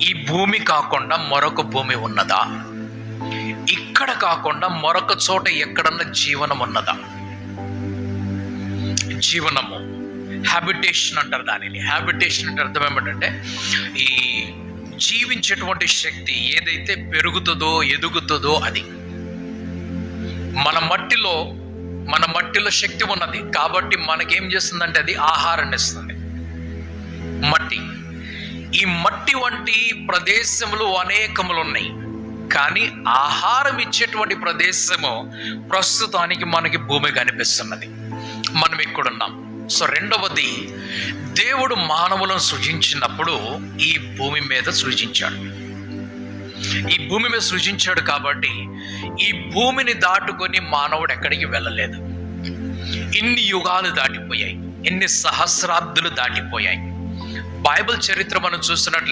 ఈ భూమి కాకుండా మరొక భూమి ఉన్నదా? ఇక్కడ కాకుండా మరొక చోట ఎక్కడన్నా జీవనం ఉన్నదా? జీవనము, హ్యాబిటేషన్ అంటారు దానిని. హ్యాబిటేషన్ అంటే అర్థం ఏమిటంటే, ఈ జీవించేటువంటి శక్తి ఏదైతే పెరుగుతుందో ఎదుగుతుందో అది. మన మట్టిలో శక్తి ఉన్నది కాబట్టి మనకేం చేస్తుందంటే అది ఆహారాన్ని ఇస్తుంది. మట్టి, ఈ మట్టి వంటి ప్రదేశములు అనేకములు ఉన్నాయి, కానీ ఆహారం ఇచ్చేటువంటి ప్రదేశము ప్రస్తుతానికి మనకి భూమి కనిపిస్తున్నది. మనం ఇక్కడున్నాం. సో రెండవది, దేవుడు మానవులను సృజించినప్పుడు ఈ భూమి మీద సృజించాడు. ఈ భూమి మీద సృజించాడు కాబట్టి ఈ భూమిని దాటుకొని మానవుడు ఎక్కడికి వెళ్ళలేదు. ఇన్ని యుగాలు దాటిపోయాయి, ఎన్ని సహస్రాబ్దులు దాటిపోయాయి. బైబిల్ చరిత్ర మనం చూస్తున్నట్లయితే